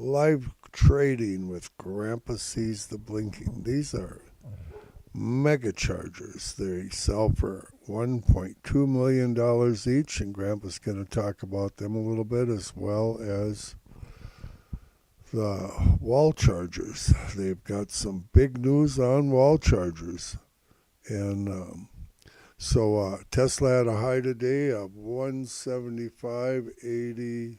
Live trading with Grandpa Sees the Blinking. These are mega chargers. They sell for $1.2 million each, and Grandpa's going to talk about them a little bit, as well as the wall chargers. They've got some big news on wall chargers. And Tesla had a high today of 175.88,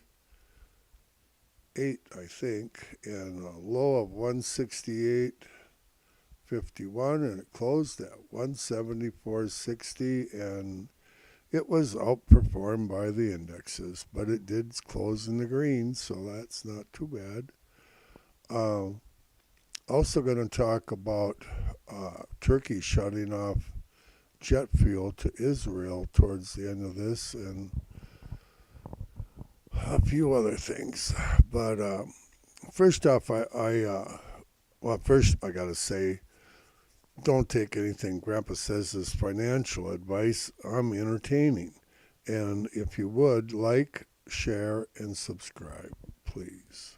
I think, and a low of 168.51, and it closed at 174.60, and it was outperformed by the indexes, but it did close in the green, so that's not too bad. Also going to talk about Turkey shutting off jet fuel to Israel towards the end of this, and a few other things. But first off, first I gotta say, don't take anything Grandpa says as financial advice. I'm entertaining, and if you would like, share, and subscribe, please.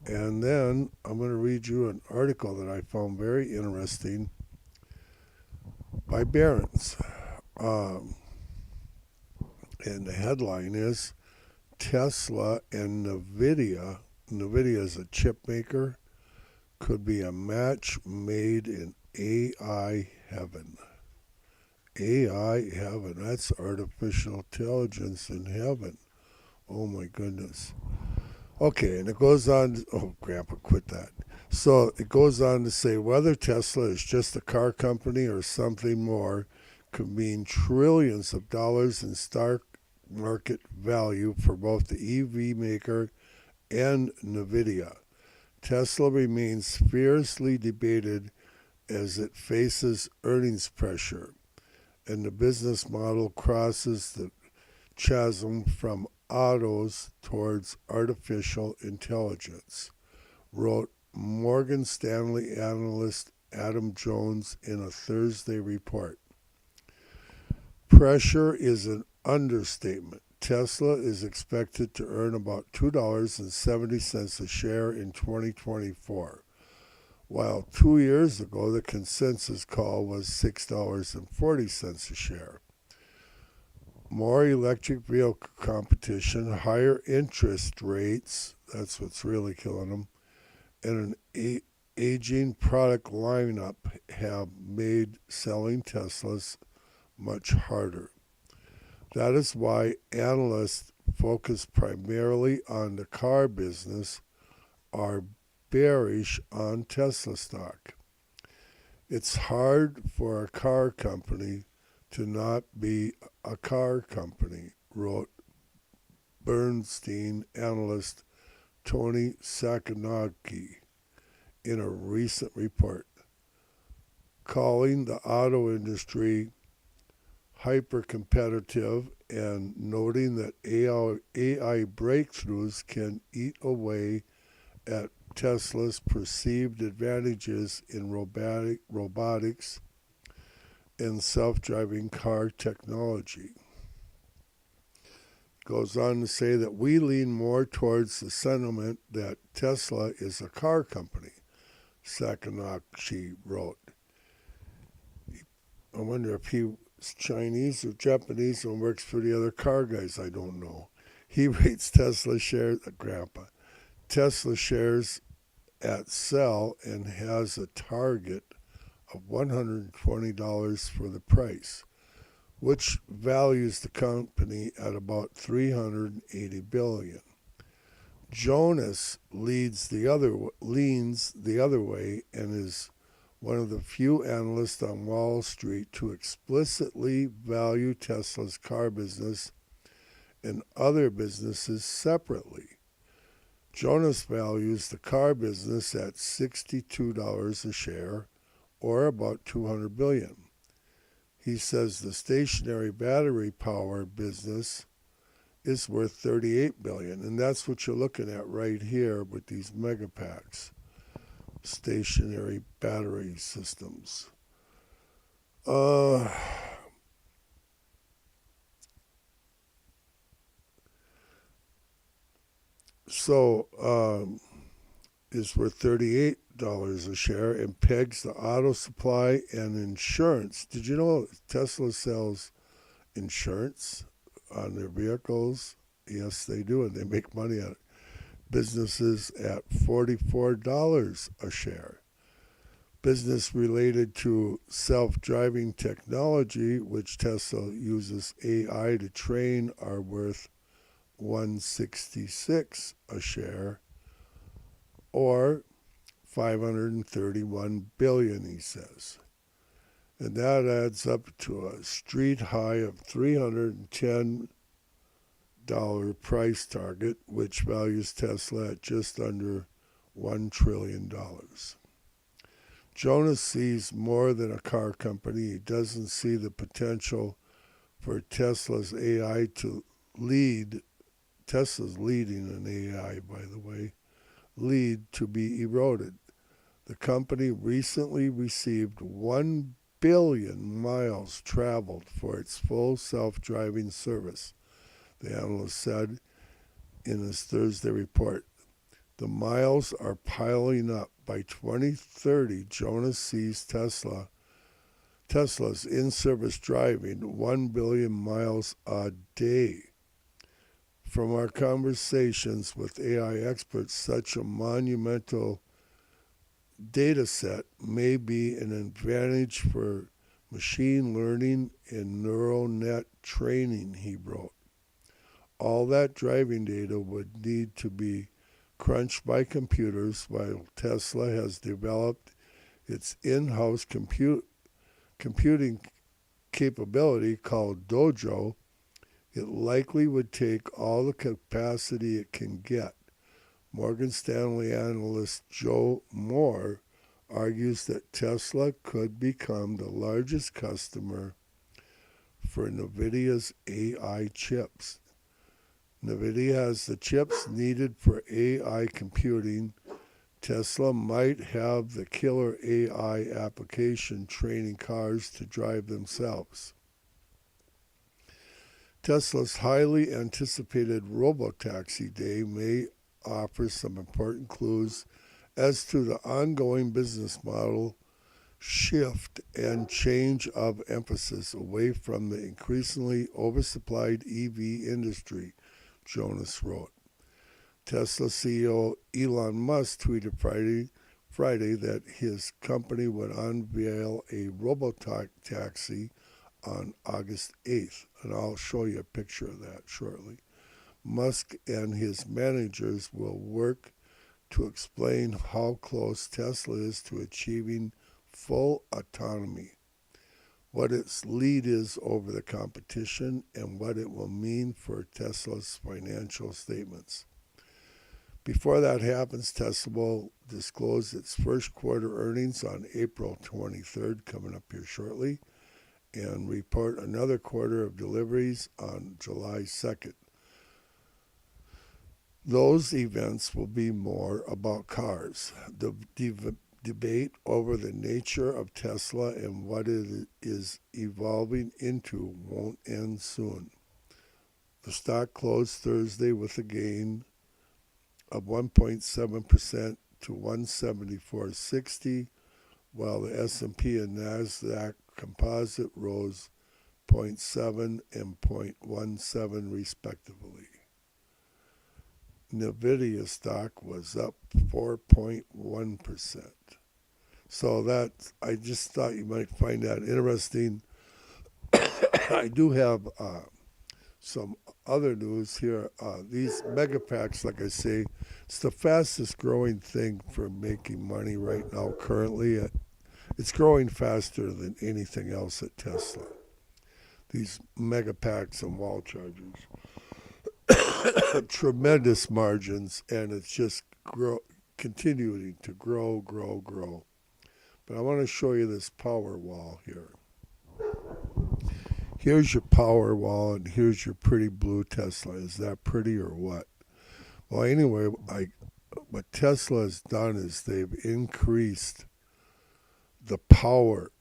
And then I'm going to read you an article that I found very interesting by Barron's. And the headline is Tesla and NVIDIA. NVIDIA is a chip maker. Could be a match made in AI heaven. AI heaven. That's artificial intelligence in heaven. Oh my goodness. Okay, and it goes on. Oh, Grandpa, quit that. So it goes on to say whether Tesla is just a car company or something more could mean trillions of dollars in stock market value for both the EV maker and NVIDIA. Tesla remains fiercely debated as it faces earnings pressure, and the business model crosses the chasm from autos towards artificial intelligence, wrote Morgan Stanley analyst Adam Jones in a Thursday report. Pressure is an understatement. Tesla is expected to earn about $2.70 a share in 2024, while 2 years ago the consensus call was $6.40 a share. More electric vehicle competition, higher interest rates, that's what's really killing them, and an aging product lineup have made selling Teslas much harder. That is why analysts focus primarily on the car business are bearish on Tesla stock. It's hard for a car company to not be a car company, wrote Bernstein analyst Tony Sacconaghi in a recent report, calling the auto industry hyper-competitive and noting that AI breakthroughs can eat away at Tesla's perceived advantages in robotics and self-driving car technology. Goes on to say that we lean more towards the sentiment that Tesla is a car company, Sacconaghi wrote. I wonder if he's Chinese or Japanese and works for the other car guys. I don't know. He rates Tesla shares, Grandpa, Tesla shares at sell and has a target of $120 for the price, which values the company at about $380 billion. Jonas leans the other way and is one of the few analysts on Wall Street to explicitly value Tesla's car business and other businesses separately. Jonas values the car business at $62 a share, or about $200 billion. He says the stationary battery power business is worth $38 billion, and that's what you're looking at right here with these mega packs, stationary battery systems. is worth $38 a share and pegs the auto supply and insurance. Did you know Tesla sells insurance on their vehicles? Yes, they do, and they make money on it. Businesses at $44 a share. Business related to self-driving technology, which Tesla uses AI to train, are worth $166 a share, or 531 billion, he says. And that adds up to a street high of $310 price target, which values Tesla at just under $1 trillion. Jonas sees more than a car company. He doesn't see the potential for Tesla's AI to lead. Tesla's leading an AI, by the way, lead to be eroded. The company recently received 1 billion miles traveled for its full self-driving service, the analyst said in his Thursday report. The miles are piling up. By 2030, Jonas sees Tesla's in-service driving 1 billion miles a day. From our conversations with AI experts, such a monumental data set may be an advantage for machine learning and neural net training, he wrote. All that driving data would need to be crunched by computers, while Tesla has developed its in-house computing capability called Dojo. It likely would take all the capacity it can get. Morgan Stanley analyst Joe Moore argues that Tesla could become the largest customer for NVIDIA's AI chips. NVIDIA has the chips needed for AI computing. Tesla might have the killer AI application training cars to drive themselves. Tesla's highly anticipated robotaxi day may offer some important clues as to the ongoing business model shift and change of emphasis away from the increasingly oversupplied EV industry, Jonas wrote. Tesla CEO Elon Musk tweeted Friday that his company would unveil a robotaxi on August 8th, and I'll show you a picture of that shortly. Musk and his managers will work to explain how close Tesla is to achieving full autonomy, what its lead is over the competition, and what it will mean for Tesla's financial statements. Before that happens, Tesla will disclose its first quarter earnings on April 23rd, coming up here shortly, and report another quarter of deliveries on July 2nd. Those events will be more about cars. The debate over the nature of Tesla and what it is evolving into won't end soon. The stock closed Thursday with a gain of 1.7% to 174.60, while the S&P and Nasdaq composite rose 0.7 and 0.17 respectively. NVIDIA stock was up 4.1%. So that, I just thought you might find that interesting. I do have some other news here. These mega packs, like I say, it's the fastest growing thing for making money right now currently. It's growing faster than anything else at Tesla. These mega packs and wall chargers. Tremendous margins, and it's just continuing to grow. But I want to show you this power wall here. Here's your power wall, and here's your pretty blue Tesla. Is that pretty or what? Well, anyway, what Tesla has done is they've increased the power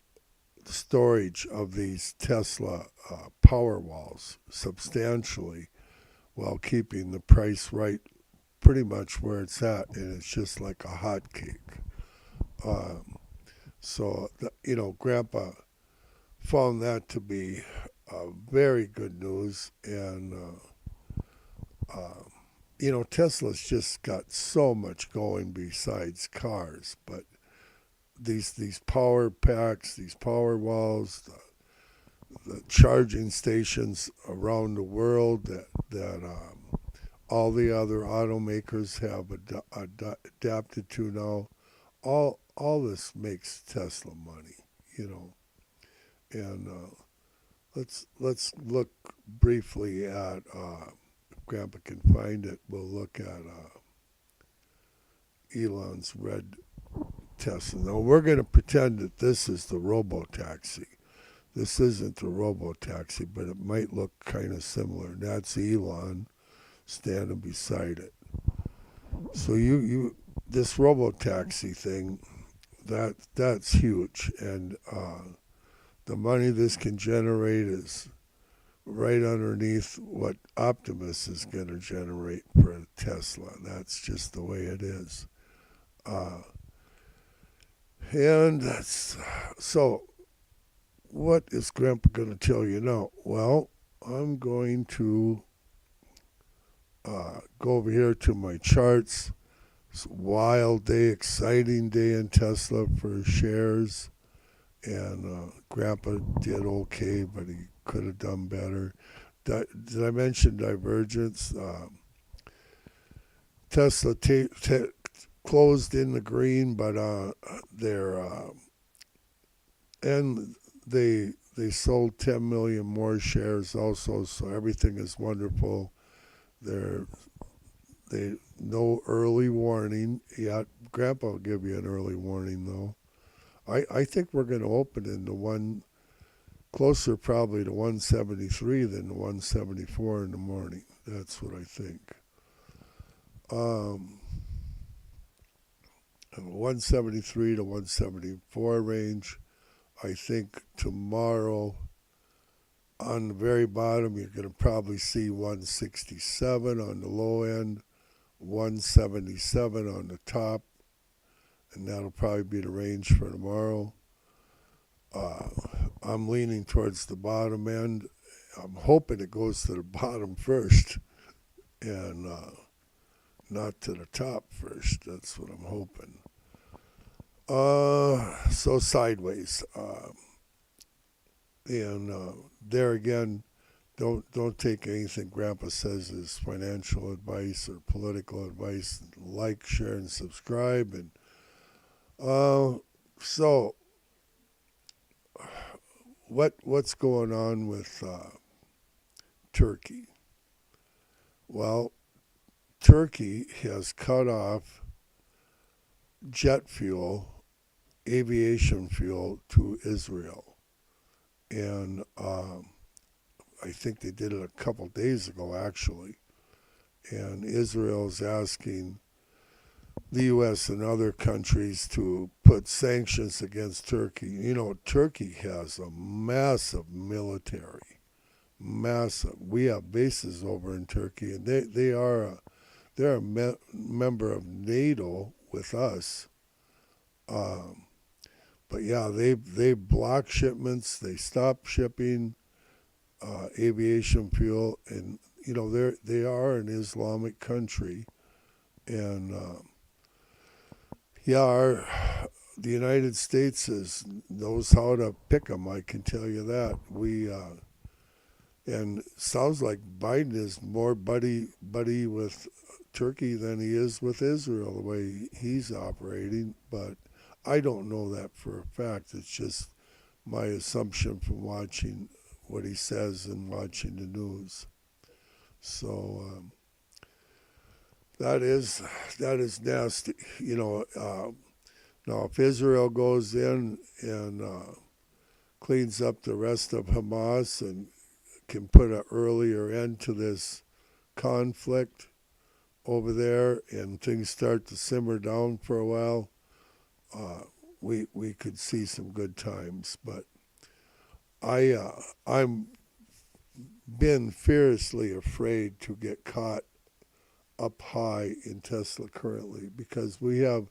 storage of these Tesla power walls substantially, while keeping the price right pretty much where it's at, and it's just like a hot cake. So Grandpa found that to be very good news, and Tesla's just got so much going besides cars, but these power packs, these power walls, the charging stations around the world that all the other automakers have adapted to now. All this makes Tesla money, you know. And let's look briefly at if Grandpa can find it. We'll look at Elon's red Tesla. Now we're going to pretend that this is the robo-taxi. This isn't the robo-taxi, but it might look kind of similar. That's Elon standing beside it. So this robo-taxi thing, that's huge, and the money this can generate is right underneath what Optimus is going to generate for Tesla. That's just the way it is. And that's so. What is Grandpa going to tell you now? Well, I'm going to go over here to my charts. It's a wild day, exciting day in Tesla for shares. And Grandpa did okay, but he could have done better. Did I mention divergence? Tesla closed in the green, but and they sold 10 million more shares also, so everything is wonderful. They no early warning yet. Grandpa will give you an early warning though. I think we're going to open in the one closer probably to 173 than the 174 in the morning. That's what I think. 173 to 174 range. I think tomorrow on the very bottom you're going to probably see 167 on the low end, 177 on the top, and that'll probably be the range for tomorrow. I'm leaning towards the bottom end. I'm hoping it goes to the bottom first and not to the top first. That's what I'm hoping. So sideways. And there again, don't take anything Grandpa says as financial advice or political advice. Like, share, and subscribe. And so what's going on with Turkey? Well, Turkey has cut off jet fuel, aviation fuel to Israel. And I think they did it a couple days ago, actually. And Israel's asking the U.S. and other countries to put sanctions against Turkey. You know, Turkey has a massive military. Massive. We have bases over in Turkey, and they're a member of NATO with us. But yeah, they block shipments. They stop shipping aviation fuel, and you know they are an Islamic country, and the United States knows how to pick them. I can tell you that. And sounds like Biden is more buddy with Turkey than he is with Israel, the way he's operating. But I don't know that for a fact. It's just my assumption from watching what he says and watching the news. So that is nasty. You know, now if Israel goes in and cleans up the rest of Hamas and can put an earlier end to this conflict over there, and things start to simmer down for a while, we could see some good times. But I'm been fiercely afraid to get caught up high in Tesla currently because we have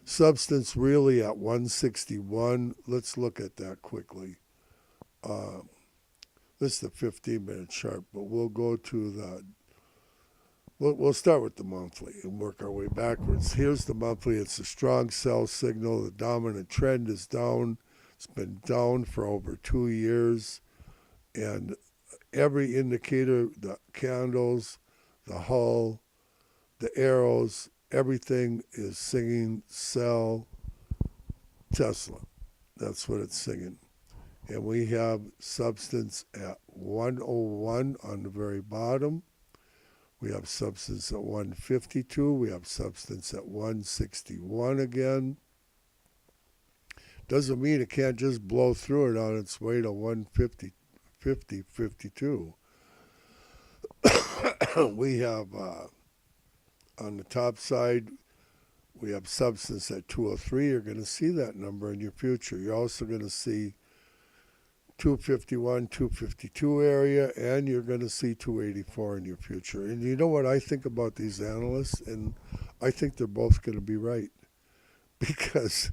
substance really at 161. Let's look at that quickly. This is the 15-minute chart, but we'll go to the we'll start with the monthly and work our way backwards. Here's the monthly. It's a strong sell signal. The dominant trend is down. It's been down for over 2 years. And every indicator, the candles, the hull, the arrows, everything is singing sell Tesla. That's what it's singing. And we have substance at 101 on the very bottom. We have substance at 152. We have substance at 161 again. Doesn't mean it can't just blow through it on its way to 150, 52. We have, on the top side, we have substance at 203. You're going to see that number in your future. You're also going to see 251, 252 area, and you're going to see 284 in your future. And you know what I think about these analysts? And I think they're both going to be right. Because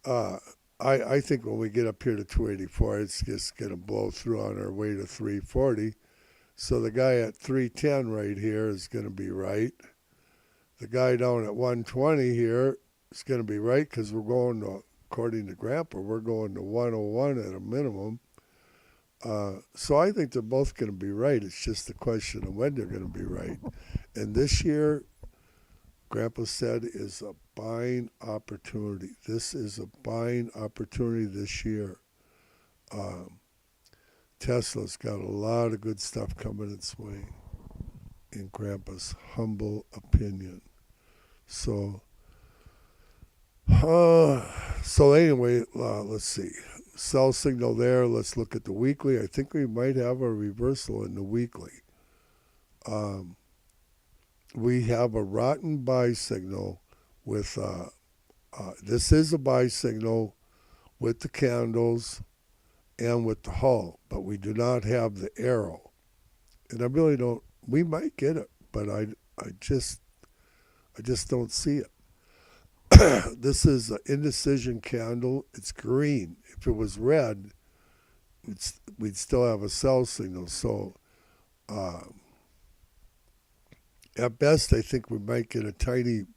I think when we get up here to 284, it's just going to blow through on our way to 340. So the guy at 310 right here is going to be right. The guy down at 120 here is going to be right because we're going to, according to Grandpa, we're going to 101 at a minimum. So I think they're both going to be right. It's just a question of when they're going to be right. And this year, Grandpa said, is a buying opportunity. This is a buying opportunity this year. Tesla's got a lot of good stuff coming its way, in Grandpa's humble opinion. So anyway, let's see. Sell signal there. Let's look at the weekly. I think we might have a reversal in the weekly. We have a rotten buy signal with, this is a buy signal with the candles and with the hull, but we do not have the arrow. And I really don't, we might get it, but I just don't see it. This is an indecision candle. It's green. If it was red, we'd still have a sell signal. So at best, I think we might get a tiny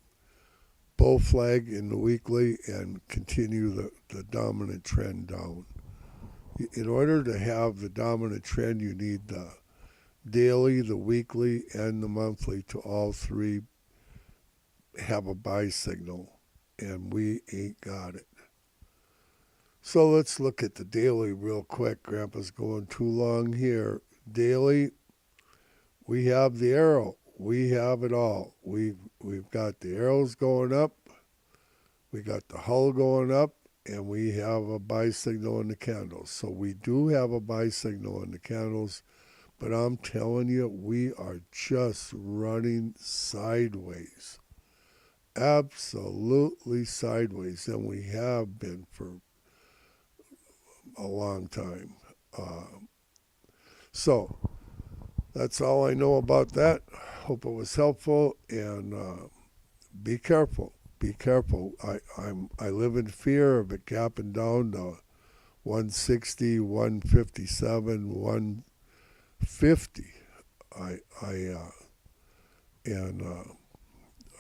bull flag in the weekly and continue the dominant trend down. In order to have the dominant trend, you need the daily, the weekly, and the monthly to all three have a buy signal. And we ain't got it. So let's look at the daily real quick. Grandpa's going too long here. Daily, we have the arrow. We have it all. We've got the arrows going up. We got the hull going up. And we have a buy signal in the candles. So we do have a buy signal in the candles. But I'm telling you, we are just running sideways. Absolutely sideways, and we have been for a long time. So that's all I know about that. Hope it was helpful, and be careful. Be careful. I live in fear of it gapping down to 160, 157, 150.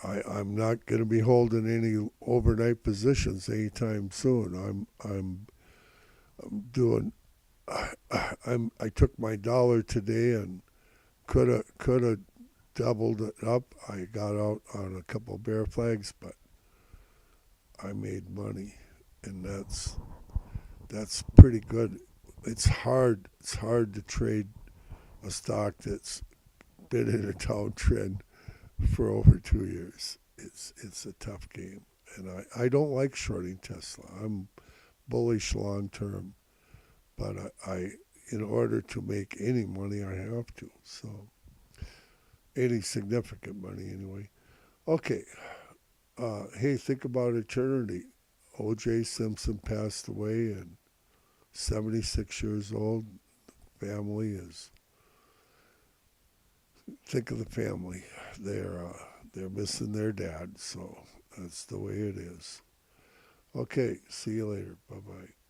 I'm not going to be holding any overnight positions anytime soon. I took my dollar today and could have doubled it up. I got out on a couple of bear flags, but I made money, and that's pretty good. It's hard to trade a stock that's been in a downtrend for over 2 years. It's a tough game, and I don't like shorting Tesla. I'm bullish long term, but I in order to make any money, I have to. So any significant money anyway. Okay. Hey, think about eternity. O.J. Simpson passed away at 76 years old. Family is think of the family. They're missing their dad, so that's the way it is. Okay, see you later. Bye bye.